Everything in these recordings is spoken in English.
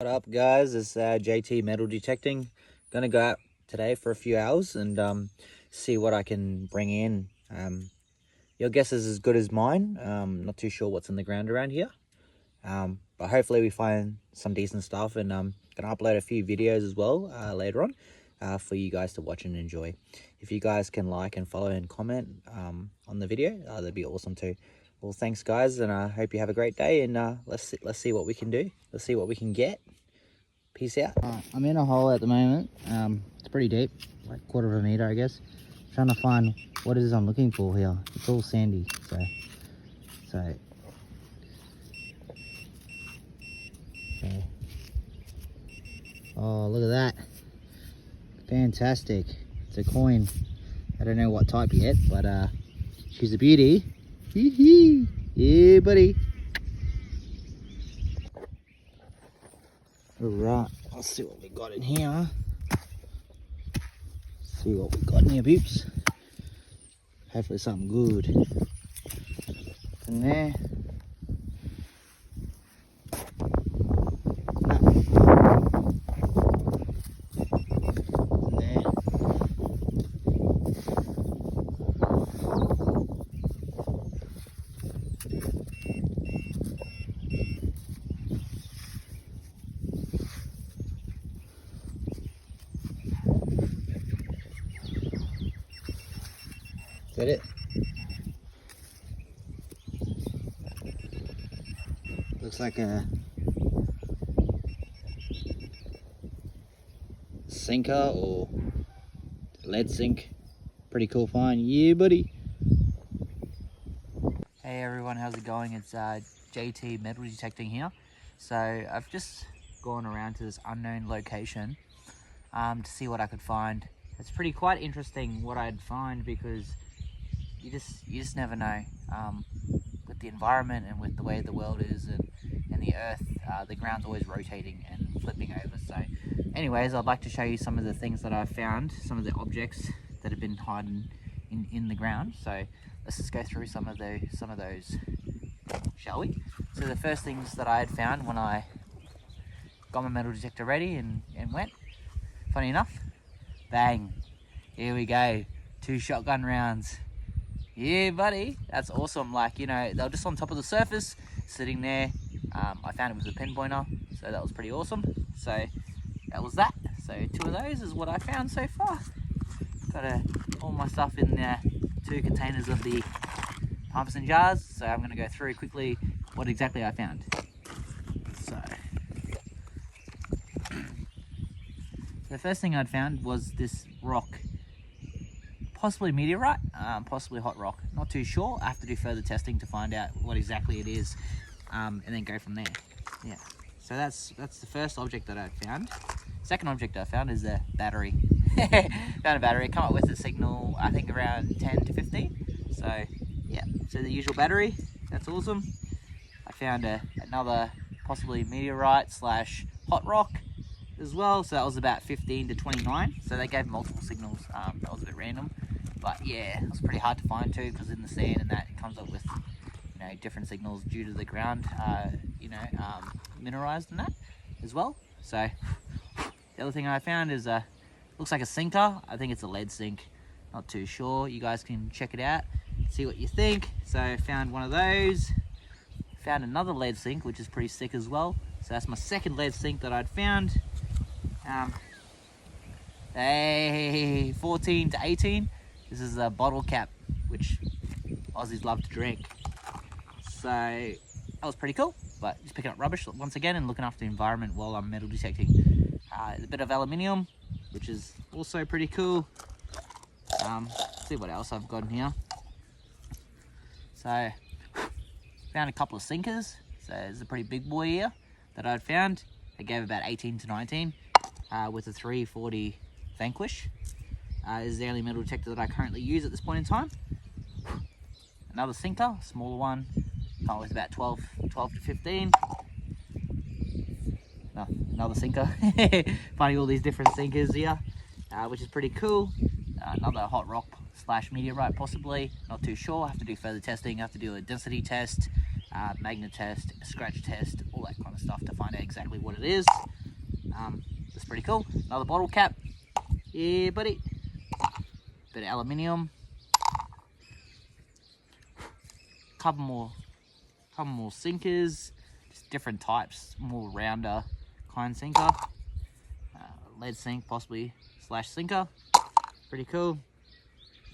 What up, guys? It's JT Metal Detecting. Gonna go out today for a few hours and see what I can bring in. Your guess is as good as mine. Not too sure what's in the ground around here, but hopefully we find some decent stuff, and gonna upload a few videos as well later on for you guys to watch and enjoy. If you guys can like and follow and comment on the video, that'd be awesome too. Well, thanks guys, and I hope you have a great day, and let's see what we can do. Let's see what we can get. Peace out. I'm in a hole at the moment. It's pretty deep, like 1/4 meter, I guess. Trying to find what it is I'm looking for here. It's all sandy, so okay. Oh, look at that. Fantastic. It's a coin. I don't know what type yet, but she's a beauty. Hee hee. Yeah, buddy. Alright, let's see what we got in here. See what we got in here, peeps. Hopefully something good. In there. Is that it? Looks like a sinker or lead zinc. Pretty cool find. Yeah, buddy. Hey everyone, how's it going? It's JT Metal Detecting here. So I've just gone around to this unknown location to see what I could find. It's quite interesting what I'd find, because you just never know. With the environment and with the way the world is and the earth, the ground's always rotating and flipping over. So anyways, I'd like to show you some of the things that I've found, some of the objects that have been hiding in the ground. So let's just go through some of those, shall we? So the first things that I had found when I got my metal detector ready and went, funny enough, bang, here we go, 2 shotgun rounds. Yeah, buddy, that's awesome. Like, you know, they were just on top of the surface, sitting there. I found it was a pinpointer, so that was pretty awesome. So that was that. So 2 of those is what I found so far. Got all my stuff in 2 containers of the pumps and jars. So I'm gonna go through quickly what exactly I found. So the first thing I'd found was this rock. Possibly meteorite, possibly hot rock. Not too sure. I have to do further testing to find out what exactly it is, and then go from there. Yeah. So that's the first object that I found. Second object I found is a battery. Found a battery. Come up with a signal, I think around 10 to 15. So yeah. So the usual battery. That's awesome. I found another possibly meteorite / hot rock as well. So that was about 15 to 29. So they gave multiple signals. That was a bit random. But yeah, it was pretty hard to find too, because in the sand and that, it comes up with, you know, different signals due to the ground, mineralized and that as well. So the other thing I found is looks like a sinker. I think it's a lead zinc. Not too sure. You guys can check it out, see what you think. So I found one of those. Found another lead zinc, which is pretty sick as well. So that's my second lead zinc that I'd found. 14 to 18. This is a bottle cap, which Aussies love to drink. So that was pretty cool, but just picking up rubbish once again and looking after the environment while I'm metal detecting. A bit of aluminium, which is also pretty cool. Let's see what else I've got in here. So found a couple of sinkers. So there's a pretty big boy here that I'd found. I gave about 18 to 19 with a 340 Vanquish. This is the only metal detector that I currently use at this point in time. Another sinker, smaller one, come with about 12 to 15. No, another sinker. Finding all these different sinkers here, which is pretty cool. Another hot rock / meteorite possibly, not too sure. I have to do further testing. I have to do a density test, magnet test, scratch test, all that kind of stuff to find out exactly what it is. That's pretty cool. Another bottle cap. Yeah, buddy. Bit of aluminium. Couple more sinkers. Just different types, more rounder kind sinker. Lead sink possibly / sinker. Pretty cool.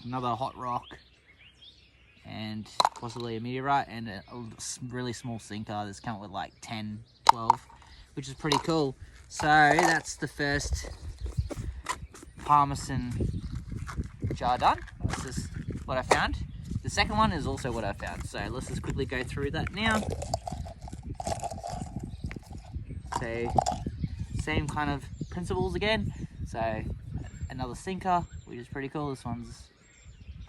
Another hot rock. And possibly a meteorite, and a really small sinker that's come with like 10, 12, which is pretty cool. So that's the first Parmesan jar done. This is what I found. The second one is also what I found. So let's just quickly go through that now. So same kind of principles again. So another sinker, which is pretty cool. This one's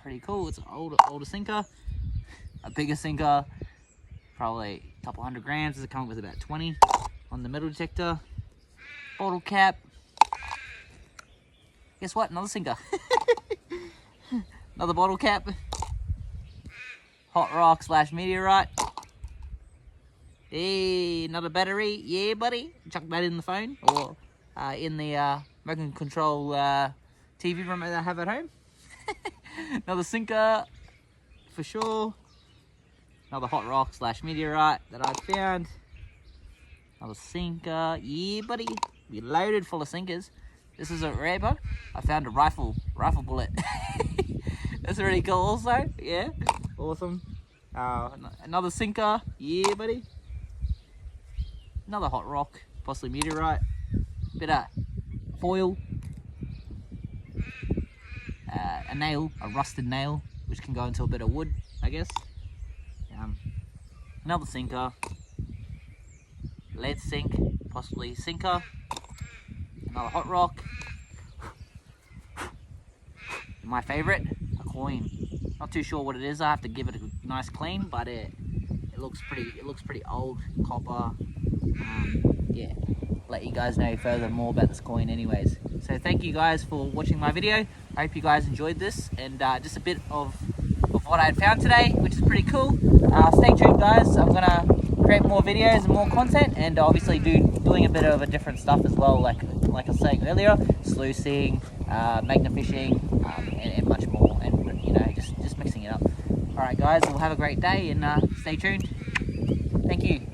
pretty cool. It's an older sinker. A bigger sinker, probably a couple 100 grams. It's coming with about 20 on the metal detector. Bottle cap. Guess what? Another sinker. Another bottle cap. Hot rock / meteorite. Hey, another battery. Yeah, buddy. Chuck that in the phone or in the remote control TV remote that I have at home. Another sinker for sure. Another hot rock / meteorite that I found. Another sinker. Yeah, buddy. We're loaded full of sinkers. This is a rare one. I found a rifle bullet. That's really cool also. Yeah, awesome. Another sinker. Yeah, buddy. Another hot rock, possibly meteorite. Bit of foil. A nail, a rusted nail, which can go into a bit of wood, I guess. Another sinker. Lead sink, possibly sinker. Another hot rock. My favorite, a coin. Not too sure what it is. I have to give it a nice clean, but it looks pretty old, copper. Yeah, let you guys know further more about this coin anyways. So thank you guys for watching my video. I hope you guys enjoyed this, and just a bit of what I had found today, which is pretty cool. Stay tuned guys, I'm gonna create more videos and more content, and obviously doing a bit of a different stuff as well, like I was saying earlier, sluicing, magnet fishing, and much more, and you know, just mixing it up. Alright guys, we'll have a great day, and stay tuned. Thank you.